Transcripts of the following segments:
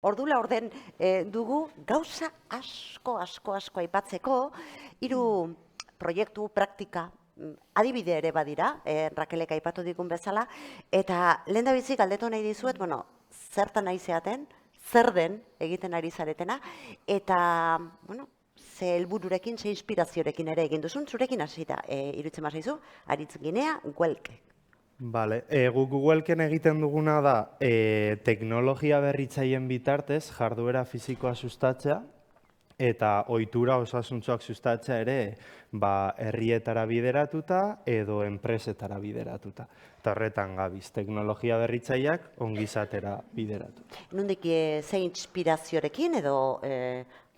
Ordula orden dugu gauza asko aipatzeko, hiru proiektu praktika adibide ere badira, Rakelek aipatu digun bezala, eta lehendabizi galdetu nahi dizuet, bueno, zertan nahi zeaten, zer den egiten ari zaretena, eta, bueno, ze helbururekin, ze inspiraziorekin ere egin duzun, zurekin hasita, iruditzen bazaizu, Aritz Ginea, Welke. Bale, guk Googleeken egiten duguna da teknologia berritzaileen bitartez jarduera fisikoa sustatzea eta ohitura osasuntsuak sustatzea ere herrietara bideratuta edo enpresetara bideratuta. Eta horretan gabiz, teknologia berritzaileak ongizatera bideratuta. Nondik ze inspiraziorekin edo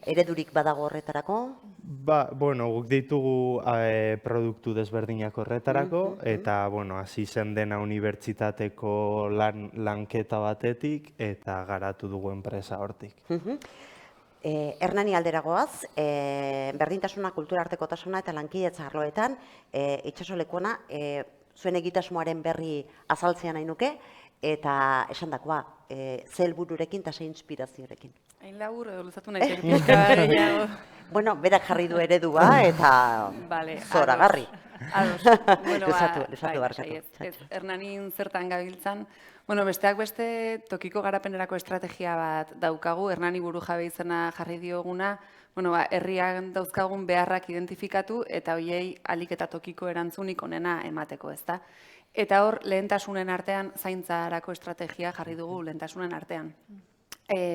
eredurik badago horretarako? Bueno, guk ditugu produktu desberdinak horretarako, eta, bueno, hasi zen dena unibertsitateko lanketa batetik, eta garatu dugu enpresa hortik. Hernani alderagoaz, berdintasuna, kultura artekotasuna eta lankidetza arloetan, itxaso lekuona, zuen egitasmoaren berri azaltzea nahi nuke, eta esandakoa, ze helbururekin eta ze inspiraziorekin. Hain labur edo luzatu nahi pixka gehiago. Bueno, berak jarri du eredua eta zoragarri. Ados. Luzatu barkatu. Hernanin zertan gabiltzan. Bueno, besteak beste tokiko garapenerako estrategia bat daukagu, Hernani burujabe izena jarri dioguna, herrian dauzkagun beharrak identifikatu eta hoiei ahalik eta tokiko erantzunik onena emateko, ezta? Eta hor, lehentasunen artean, zaintzarako estrategia jarri dugu lehentasunen artean.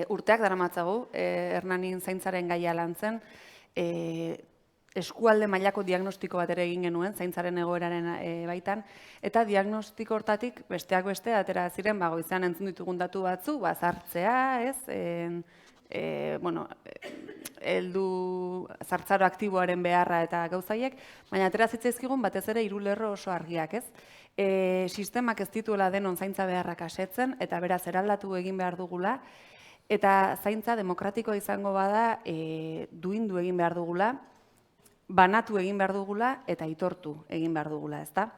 Urteak daramatzagu, Hernanin zaintzaren gaia lantzen, eskualde mailako diagnostiko bat ere egin genuen, zaintzaren egoeraren baitan, eta diagnostiko hortatik, besteak beste, atera ziren, goizean entzun ditugun datu batzu, zartzea, heldu zartzaro aktiboaren beharra eta gauzaiek, baina atera zitzaizkigun batez ere hiru lerro oso argiak, sistemak ez dituela denon zaintza beharrak asetzen, eta beraz eraldatu egin behar dugula, eta zaintza demokratikoa izango bada duindu egin behar dugula, banatu egin behar dugula eta aitortu egin behar dugula, ezta?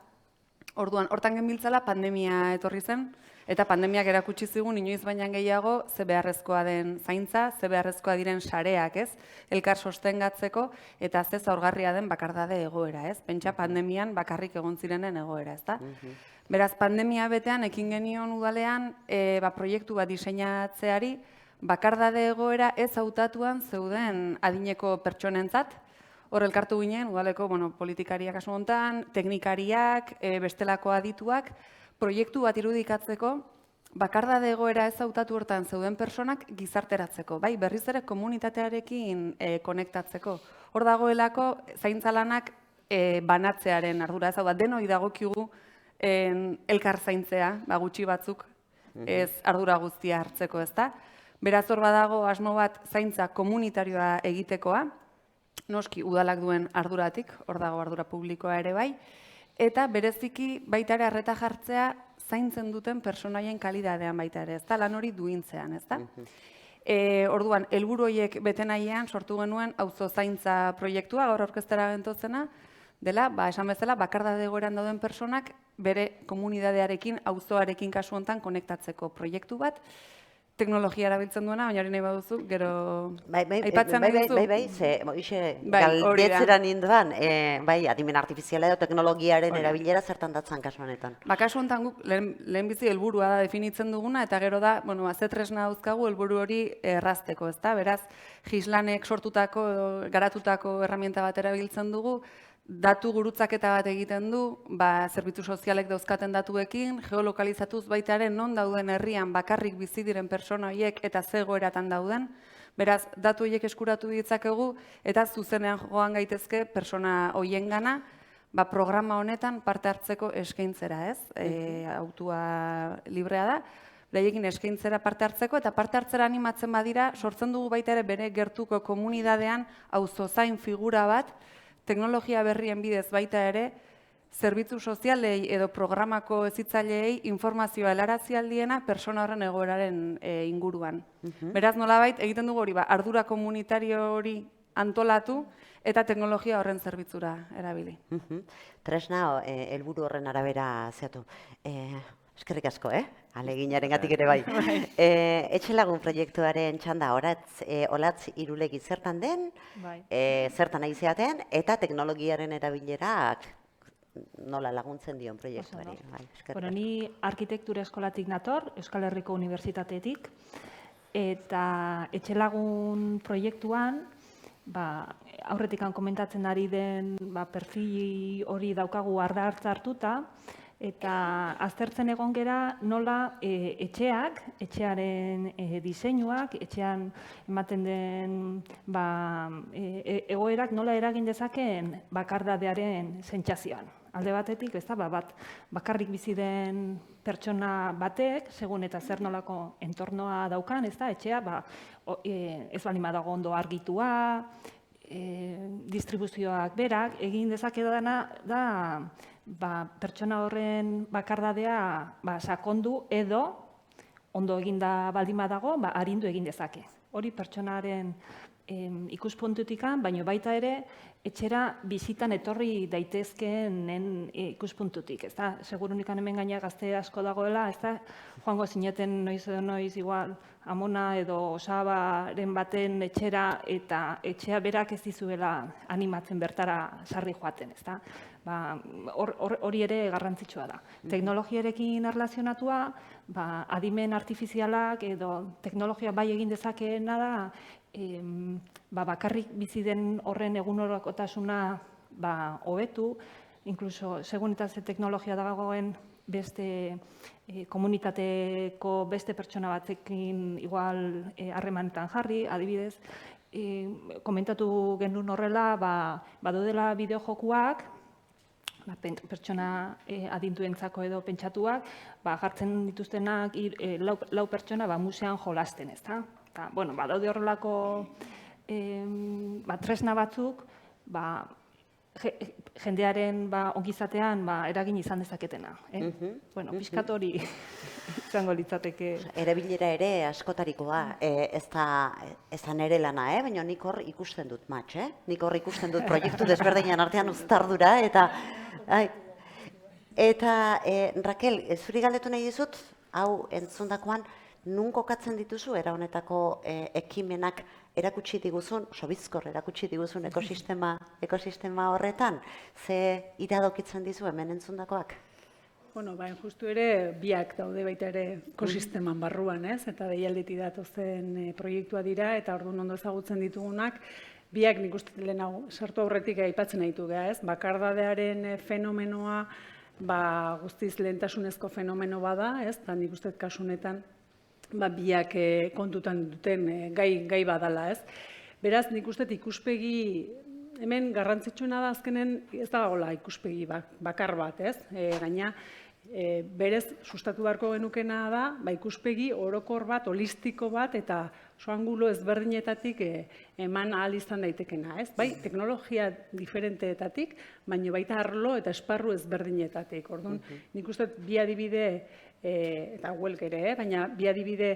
Orduan, hortan genbiltzala pandemia etorri zen, eta pandemiak erakutsi zigun inoiz baina gehiago ze beharrezkoa den zaintza, ze beharrezkoa diren sareak, elkar sostengatzeko, eta ze zaurgarria den bakardade egoera, Pentsa pandemian bakarrik egon zirenen egoera, ezta? Beraz, pandemia betean ekin genion udalean proiektu bat diseinatzeari, bakardade egoera ez hautatuan zeuden adineko pertsonentzat, hor elkartu ginen, udaleko politikariak kasu honetan, teknikariak, bestelako adituak, proiektu bat irudikatzeko, bakardade egoera ez hautatu hortan zeuden personak gizarteratzeko, berriz ere komunitatearekin konektatzeko. Hor dagoelako zaintzalanak banatzearen ardura, ez hau da, denoi dagokigu elkar zaintzea, gutxi batzuk ez ardura guztia hartzeko, ezta? Beraz hor badago asmo bat zaintza komunitarioa egitekoa, noski udalak duen arduratik, hor dago ardura publikoa ere bai, eta bereziki baita ere arreta jartzea zaintzen duten personaien kalidadean baita ere, ezta? Lan hori duintzean, ezta? Orduan, helburu horiek bete nahian sortu genuen auzo zaintza proiektua, gaur aurkeztera gentozena, dela, esan bezala, bakardade egoeran dauden personak bere komunidadearekin, auzoarekin kasu honetan konektatzeko proiektu bat, teknologia erabiltzen duena, baina hori nahi baduzu, gero aipatzen nahi duzu. Galdietzera ninduan, adimen artifiziala edo teknologiaren erabilera zertan datzan kasu honetan. Kasu honetan guk lehenbizi helburua da definitzen duguna, eta gero da, ze tresna dauzkagu helburu hori errazteko, ezta? Beraz, gislanek sortutako, garatutako herramienta bat erabiltzen dugu, datu gurutzaketa bat egiten du, zerbitzu sozialek dauzkaten datuekin, geolokalizatuz baita ere non dauden herrian bakarrik bizi diren pertsona horiek eta ze egoeratan dauden. Beraz, datu horiek eskuratu ditzakegu eta zuzenean joan gaitezke pertsona horiengana, programa honetan parte hartzeko eskaintzera, autua librea da, beraiekin eskaintzera parte hartzeko eta parte hartzera animatzen badira, sortzen dugu baita ere bere gertuko komunidadean auzozain figura bat, teknologia berrien bidez baita ere, zerbitzu sozialei edo programako hezitzaileei informazioa helarazi aldiena persona horren egoeraren inguruan. Beraz, nolabait, egiten dugu hori, ardura komunitario hori antolatu eta teknologia horren zerbitzura erabili. Tresna, helburu horren arabera zeatu. Eskerrik asko, aleginaren gatik ere bai. Etxelagun proiektuaren txanda olatz irulegi zertan den, Bai. zertan nahi zeaten, eta teknologiaren erabilerak nola laguntzen dion proiektuari. Oso ondo. Bai, eskerrik Bueno, asko. ni arkitektura eskolatik nator, Euskal Herriko Unibertsitatetik, eta etxelagun proiektuan, aurretikan komentatzen ari den perfil hori daukagu ardatz hartuta, eta aztertzen egon gera nola etxearen diseinuak, etxean ematen den egoerak nola eragin dezakeen bakardadearen sentsazioan. Alde batetik, bakarrik bizi den pertsona batek, segun eta zer nolako entornoa daukan, etxea, ez baldin badago ondo argitua, distribuzioak berak, egin dezake dana da pertsona horren bakardadea sakondu edo ondo eginda baldin badago, arindu egin dezake. Hori pertsonaren ikuspuntutikan, baina baita ere etxera bizitan etorri daitezkeen ikuspuntutik. Segurunik hemen gaina gazte asko dagoela, joango zineten noiz edo noiz igual amona edo osabaren baten etxera eta etxea berak ez dizuela animatzen bertara sarri joaten. Hori ere garrantzitsua da. Teknologiarekin erlazionatua, adimen artifizialak edo teknologia bai egin dezakeena da, bakarrik bizi den horren egunerokotasuna hobetu, inkluso segun eta ze teknologia dagoen beste komunitateko beste pertsona batzekin igual harremanetan jarri, adibidez, komentatu genuen horrela, badudela bideojokuak, pertsona adintuentzako edo pentsatuak, jartzen dituztenak lau pertsona musean jolasten, ezta? Badaude horrelako tresna batzuk, jendearen ongizatean eragin izan dezaketena. Pixkat hori izango litzateke. Erabilera ere askotarikoa, ez da nere lana, baina nik hor ikusten dut nik hor ikusten dut proiektu desberdinen artean uztardura, eta Raquel, zuri galdetu nahi dizut, hau entzundakoan, nun kokatzen dituzu, era honetako ekimenak erakutsi diguzun, sobizkor erakutsi diguzun ekosistema horretan, ze iradokitzen dizu hemen entzundakoak? Bueno, justu ere, biak daude baita ere ekosisteman barruan, eta deialdetik datozen proiektua dira, eta orduan ondo ezagutzen ditugunak, biak nik uste lehenago sartu aurretik aipatzen nahitu geha, bakardadearen fenomenoa guztiz lehentasunezko fenomeno bada, eta nik uste kasunetan biak kontutan duten gai badala, ez. Beraz, nik uste ikuspegi, hemen garrantzitsuena da azkenen ez da gola ikuspegi bakar bat, ez. Gaina, berez, sustatu beharko genukena da, ikuspegi orokor bat, holistiko bat, eta oso angulo ezberdinetatik eman ahal izan daitekena, ez? Bai, teknologia diferenteetatik, baina baita arlo eta esparru ezberdinetatik. Orduan, nik uste bi adibide, eta huelk ere, baina bi adibide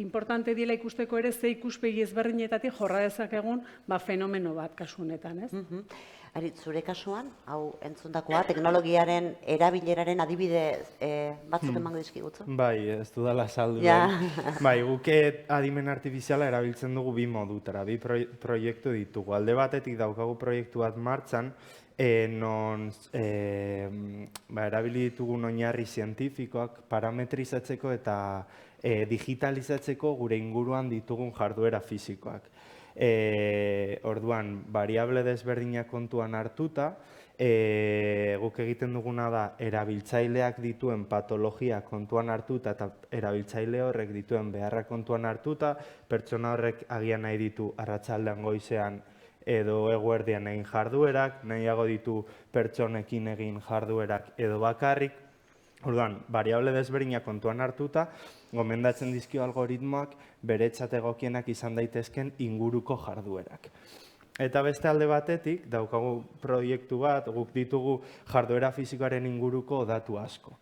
importante dira ikusteko ere ze ikuspegi ezberdinetatik jorra dezakegun fenomeno bat kasu honetan, ez? Zure kasuan, hau entzundakoa, teknologiaren erabileraren adibide batzuk emango dizkigutzu? Bai, ez dudala saldu. Bai, guke adimen artifiziala erabiltzen dugu bi modutara, bi proiektu ditugu. Alde batetik daukagu proiektu bat martxan, non erabili ditugun oinarri zientifikoak parametrizatzeko eta digitalizatzeko gure inguruan ditugun jarduera fisikoak. Orduan, variable desberdinak kontuan hartuta, guk egiten duguna da erabiltzaileak dituen patologia kontuan hartuta eta erabiltzaile horrek dituen beharrak kontuan hartuta, pertsona horrek agian nahi ditu arratsaldean goizean edo eguerdian egin jarduerak, nahiago ditu pertsonekin egin jarduerak edo bakarrik. Orduan, variable desberdinak kontuan hartuta, gomendatzen dizkio algoritmoak beretzat egokienak izan daitezken inguruko jarduerak. Eta beste alde batetik, daukagu proiektu bat, guk ditugu jarduera fisikoaren inguruko datu asko.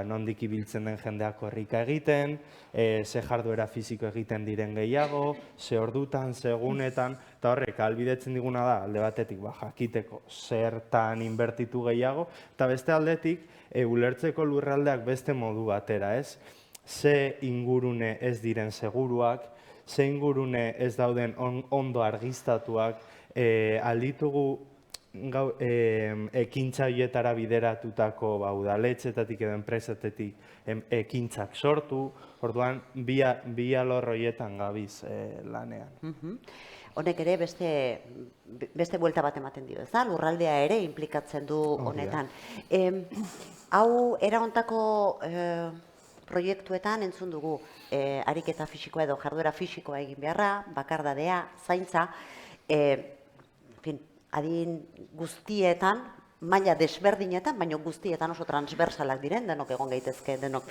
Nondik ibiltzen den jendeak korrika egiten, ze jarduera fisiko egiten diren gehiago, ze ordutan, ze egunetan, eta horrek ahalbidetzen diguna da, alde batetik, jakiteko zertan inbertitu gehiago, eta beste aldetik, ulertzeko lurraldeak beste modu batera, ez? Ze ingurune ez diren seguruak, ze ingurune ez dauden ondo argiztatuak, alditugu ekintza horietara bideratutako udaletxetatik edo enpresatetik ekintzak sortu, orduan bi alor horietan gabiz lanean. Honek ere beste buelta bat ematen dio, ez da? Lurraldea ere implikatzen du honetan. Hau era hontako proiektuetan entzun dugu ariketa fisikoa edo jarduera fisikoa egin beharra, bakardadea, zaintza, adin guztietan, maila desberdinetan, baina guztietan oso transversalak diren, denok egon gaitezke, denok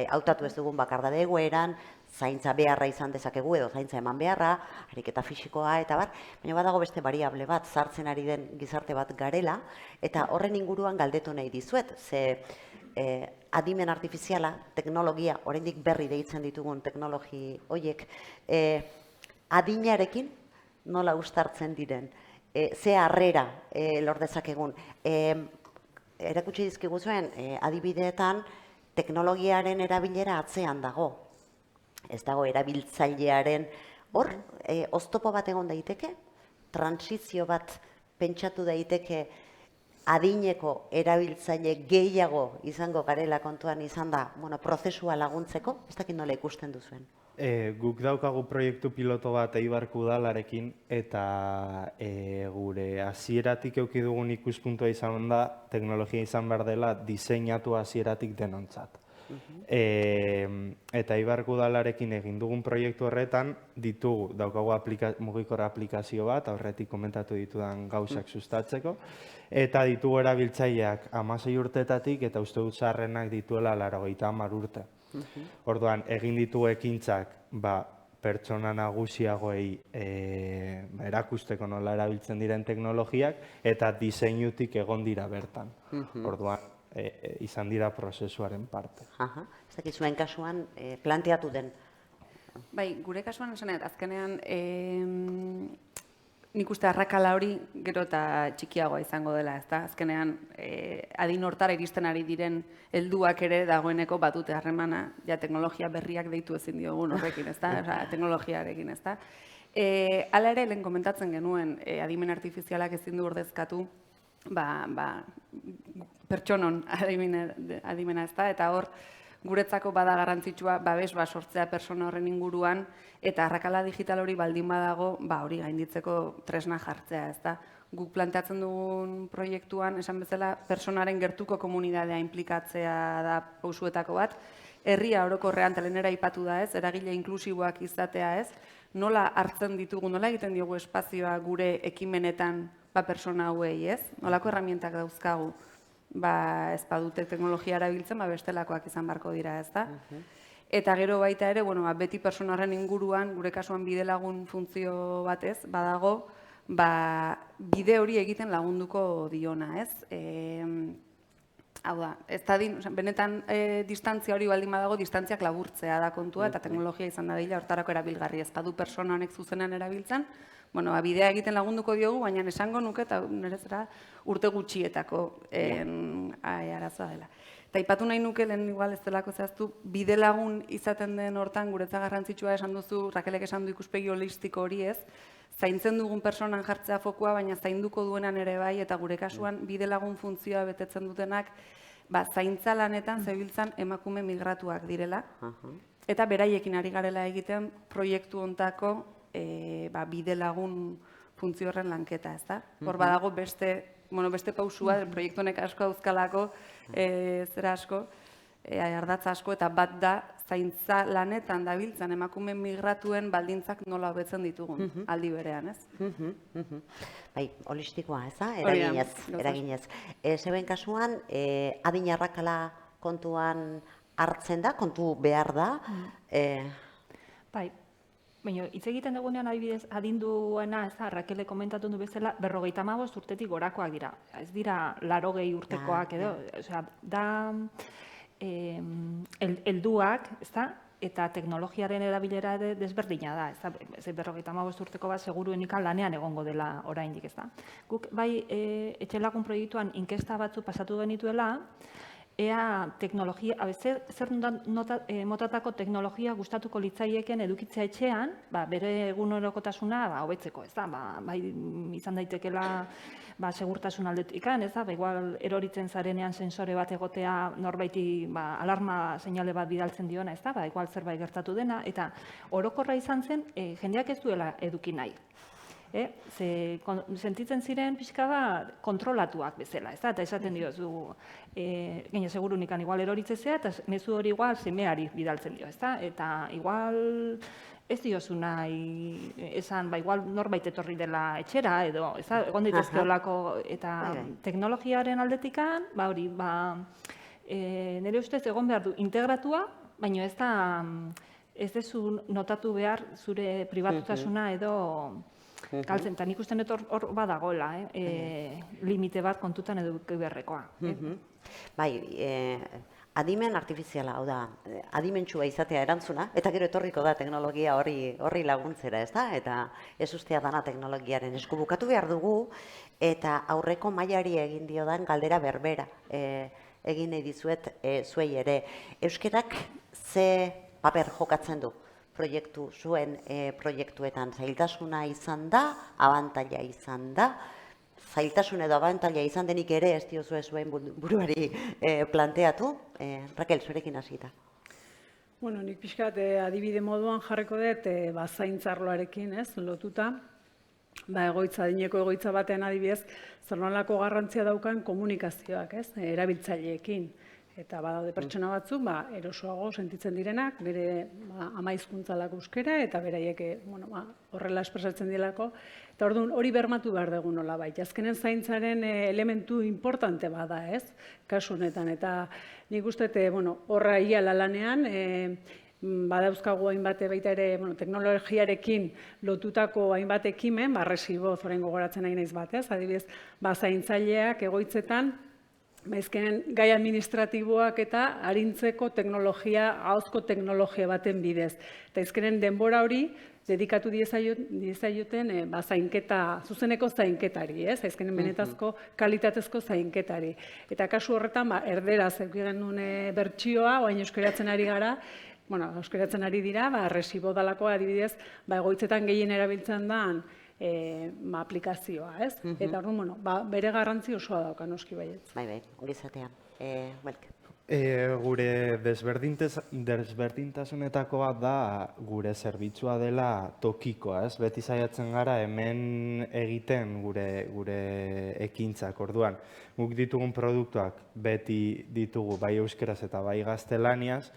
hautatu ez dugun bakardade egoeran, zaintza beharra izan dezakegu edo zaintza eman beharra, ariketa fisikoa eta bar, baina badago beste variable bat, sartzen ari den gizarte bat garela, eta horren inguruan galdetu nahi dizuet, ze adimen artifiziala, teknologia, oraindik berri deitzen ditugun teknologi horiek, adinarekin nola uztartzen diren, ze harrera lor dezakegun. Erakutsi dizkigu zuen, adibideetan teknologiaren erabilera atzean dago. Ez dago erabiltzailearen hor, oztopo bat egon daiteke, transizio bat pentsatu daiteke adineko erabiltzaile gehiago izango garela kontuan izan da, prozesua laguntzeko, ez dakit nola ikusten duzuen. Guk daukagu proiektu piloto bat Eibarko Udalarekin eta gure hasieratik eduki dugun ikuspuntua izan da teknologia izan behar dela diseinatu hasieratik denontzat. Eta Eibarko Udalarekin egin dugun proiektu horretan daukagu mugikor aplikazio bat, aurretik komentatu ditudan gauzak sustatzeko, eta ditugu erabiltzaileak 16 urtetatik eta uste dut zaharrenak dituela 90 urte. Orduan, egin ditugu ekintzak pertsona nagusiagoei erakusteko nola erabiltzen diren teknologiak eta diseinutik egon dira bertan. Orduan, izan dira prozesuaren parte. Ez dakit zuen kasuan planteatu den. Bai, gure kasuan esanet, azkenean nik uste arrakala hori gero eta txikiagoa izango dela, ezta? Azkenean adin hortara iristen ari diren helduak ere dagoeneko batute harremana, ja teknologia berriak deitu ezin diogun horrekin, ezta? Teknologiarekin, ezta? Hala ere, lehen komentatzen genuen, adimen artifizialak ezin du ordezkatu, pertsonon adimena, ezta? Eta hor, guretzako bada garrantzitsua babes sortzea pertsona horren inguruan eta arrakala digital hori baldin badago, hori gainditzeko tresna jartzea, ezta? Guk planteatzen dugun proiektuan, esan bezala, pertsonaren gertuko komunitatea inplikatzea da pausuetako bat, herria orokorrean telenera aipatu da, ez? Eragile inklusiboak izatea, ez? Nola hartzen ditugu, nola egiten diogu espazioa gure ekimenetan pertsona hauei, ez? Nolako herramientak dauzkagu? Ez badute teknologia erabiltzen, bestelakoak izan barko dira, ez da? Eta gero baita ere, beti pertsona horren inguruan, gure kasuan bidelagun funtzio batez, badago, bide hori egiten lagunduko diona, ez? Hau da, benetan distantzia hori baldin badago, distantziak laburtzea da kontua, eta teknologia izan da dira hortarako erabilgarri, ez badu pertsona honek zuzenean erabiltzen, bidea egiten lagunduko diogu, baina esango nuke, eta nire zera urte gutxietako arazoa dela. Eta ipatu nahi nuke, lehen igual ez delako zehaztu, bide lagun izaten den hortan, guretza garrantzitsua esan duzu, Rakelek esan du ikuspegi holistiko hori ez, zaintzen dugun pertsonan jartzea fokua, baina zainduko duenan ere bai, eta gure kasuan bide lagun funtzioa betetzen dutenak, zaintza lanetan zebiltzan emakume migratuak direla, eta beraiekin ari garela egiten proiektu hontako bide lagun funtzio horren lanketa, ez da? Hor badago beste pausua, proiektu honek asko dauzkalako, zera asko, ardatza asko, eta bat da, zaintza lanetan dabiltzan emakume migratuen baldintzak nola hobetzen ditugun, aldi berean, ez? Bai, holistikoa, ez da? Eraginez. Zeuen kasuan, adin arrakala kontuan hartzen da, kontu behar da? Bai, Baina, hitz egiten dugunean adibidez adinduena, ez da, Rakele komentatu du bezala, 55 urtetik gorakoak dira. Ez dira 80 urtekoak edo, osea, da helduak, ez da, eta teknologiaren erabilera ere desberdina da, ez da, 55 urteko bat seguruenik lanean egongo dela oraindik, ez da. Guk bai etxelagun proiektuan inkesta batzu pasatu genituela, ea teknologia, zer motatako teknologia gustatuko litzaieken edukitzea etxean, bere egunerokotasuna hobetzeko, ez da, bai izan daitekela segurtasun aldetikan, ez da, igual eroritzen zarenean sensore bat egotea norbaiti alarma seinale bat bidaltzen diona, ez da, igual zerbait gertatu dena, eta orokorra izan zen, jendeak ez duela eduki nahi. Sentitzen ziren pixka bat kontrolatuak bezala, ez da, eta esaten diozu, gaina segurunikan igual eroritzezea, eta mezu hori igual semeari bidaltzen dio, ez da, eta igual ez diozu nahi esan, igual norbait etorri dela etxera, edo, ez da, egon daitezke olako, eta teknologiaren aldetikan, hori, nire ustez egon behar du integratua, baina ez da, ez dezu notatu behar zure pribatutasuna edo galtzen, eta nik usten hor badagoela, limite bat kontutan eduki beharrekoa. Bai, adimen artifiziala, hau da, adimentsua izatea erantzuna, eta gero etorriko da teknologia horri laguntzera, ez da? Eta ez ustea dana teknologiaren esku bukatu behar dugu, eta aurreko mailari egin diodan galdera berbera egin nahi dizuet zuei ere. Euskerak ze paper jokatzen du? Zuen proiektuetan zailtasuna izan da, abantaila izan da, zailtasun edo abantaila izan denik ere ez diozue zuen buruari planteatu. Rakel, zurekin hasita. Bueno, nik pixkat adibide moduan jarriko dut zaintzarloarekin, lotuta. Adineko egoitza batean adibidez, zer nolako garrantzia daukan komunikazioak, erabiltzaileekin. Eta badaude pertsona batzuk, erosoago sentitzen direnak, bere ama hizkuntzalak euskera, eta beraiek horrela espresatzen dilako. Eta orduan hori bermatu behar dugu nolabait. Azkenen zaintzaren elementu importante bada, ez? Kasu honetan. Eta nik uste, horra ia lalanean, badauzkagu hainbat baita ere teknologiarekin lotutako hainbat ekimen, resibo zoren gogoratzen nahi naiz batez, adibidez, zaintzaileak egoitzetan, ezkenen gai administratiboak eta arintzeko teknologia, ahozko teknologia baten bidez. Eta ezkenen denbora hori dedikatu diezaiuten zainketa, zuzeneko zainketari, ezkenen benetazko kalitatezko zainketari. Eta kasu horretan, erderaz eukiren duen bertsioa, oain euskeratzen ari gara, euskeratzen ari dira, resibo dalako adibidez, egoitzetan gehien erabiltzen da aplikazioa, ez? Eta orduan, bere garrantzi osoa dauka, noski baietz. Bai, ongizatean. Belk. Gure desberdintasunetako bat da gure zerbitzua dela tokikoa, ez? Beti saiatzen gara hemen egiten gure ekintzak, orduan. Guk ditugun produktuak beti ditugu bai euskeraz eta bai gaztelaniaz,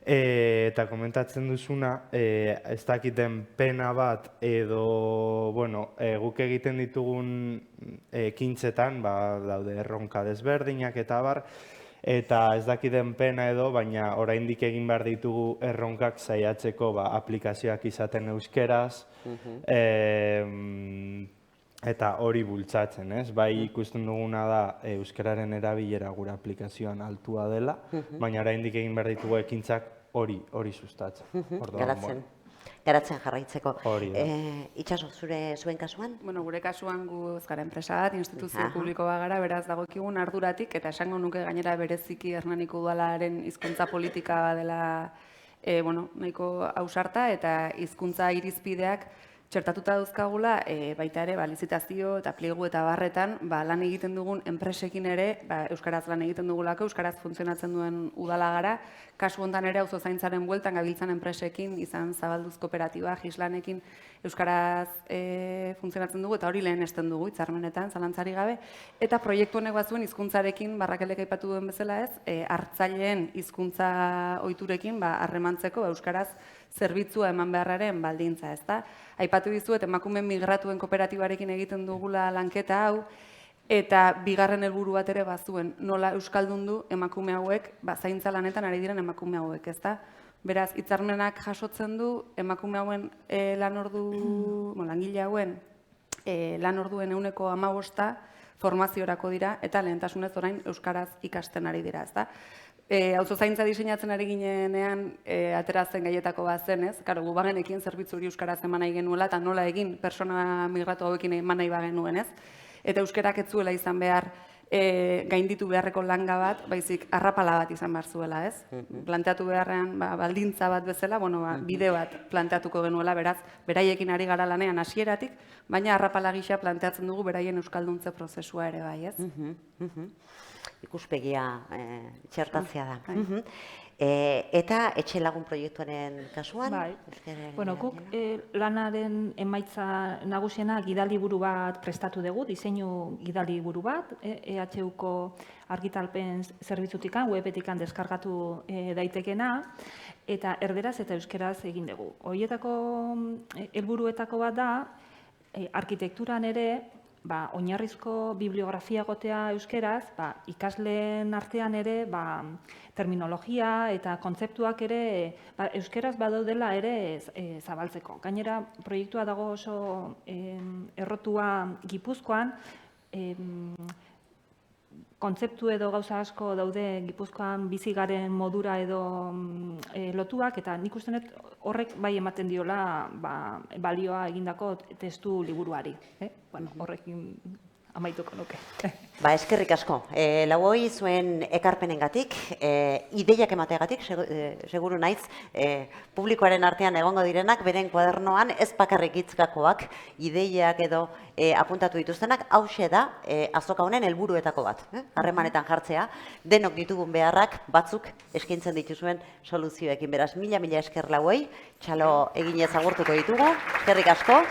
eta komentatzen duzuna, ez dakiten pena bat edo, guk egiten ditugun ekintzetan, daude erronka desberdinak eta bar, eta ez dakiten pena edo, baina oraindik egin behar ditugu erronkak saiatzeko aplikazioak izaten euskeraz, eta hori bultzatzen, ez? Bai ikusten duguna da euskararen erabilera gure aplikazioan altua dela, baina oraindik egin behar ditugu ekintzak hori sustatzen. Garatzen jarraitzeko. Hori da. Itxaso, zuen kasuan? Gure kasuan gu ez gara enpresa bat, instituzio publiko bagara, beraz dagokigun arduratik, eta esango nuke gainera bereziki Hernaniko Udalaren hizkuntza politika dela nahiko ausarta, eta hizkuntza irizpideak txertatuta dauzkagula, baita ere, lizitazio eta pliegu eta barretan, lan egiten dugun enpresekin ere, euskaraz lan egiten dugulako, euskaraz funtzionatzen duen udala gara, kasu hontan ere auzozaintzaren bueltan gabiltzan enpresekin, izan Zabalduz kooperatiba, Gislanekin euskaraz funtzionatzen dugu, eta hori lehenesten dugu, hitzarmenetan, zalantzari gabe, eta proiektu honek bazuen hizkuntzarekin, Rakelek aipatu duen bezala ez, hartzaileen hizkuntza ohiturekin harremantzeko euskaraz zerbitzua eman beharraren baldintza, ezta? Aipatu dizuet emakume migratuen kooperatibarekin egiten dugula lanketa hau, eta bigarren helburu bat ere bazuen, nola euskaldundu emakume hauek, zaintza lanetan ari diren emakume hauek, ezta? Beraz, hitzarmenak jasotzen du emakume hauen langile hauen lan orduen 15% formaziorako dira eta lehentasunez orain euskaraz ikasten ari dira, ezta? Auzozaintza diseinatzen ari ginenean atera zen gaietako bat zen, ez? Karo, gu bagenekin zerbitzu hori euskaraz eman nahi genuela eta nola egin pertsona migratu hauekin eman nahi bagenuen, ez? Eta euskerak ez zuela izan behar gainditu beharreko langa bat, baizik arrapala bat izan behar zuela, ez? Planteatu beharrean baldintza bat bezala, bide bat planteatuko genuela, beraz, beraiekin ari gara lanean hasieratik, baina arrapala gisa planteatzen dugu beraien euskalduntze prozesua ere bai, ez? Ikuspegia txertatzea da. Eta etxe lagun proiektuaren kasuan? Bueno, guk lanaren emaitza nagusiena gidaliburu bat prestatu dugu, diseinu gidaliburu bat, EHUko argitalpen zerbitzutikan, webetikan deskargatu daitekena, eta erderaz eta euskeraz egin dugu. Horietako helburuetako bat da, arkitekturan ere, oinarrizko bibliografia gotea euskeraz, ikasleen artean ere terminologia eta kontzeptuak ere euskeraz badaudela ere zabaltzeko. Gainera, proiektua dago oso errotua Gipuzkoan, kontzeptu edo gauza asko daude Gipuzkoan bizi garen modura edo lotuak, eta nik uste dut horrek bai ematen diola balioa egindako testu liburuari. Horrekin amaituko nuke. Eskerrik asko. Lauoi zuen ekarpenengatik, ideiak emateagatik, seguru naiz, publikoaren artean egongo direnak, beren kuadernoan ez bakarrik hitzkakoak, ideiak edo apuntatu dituztenak, hauxe da azoka honen helburuetako bat. Harremanetan jartzea, denok ditugun beharrak batzuk eskaintzen dituzuen soluzioekin. Beraz, mila esker Lauoi, txalo eginez agurtuko ditugu, eskerrik asko.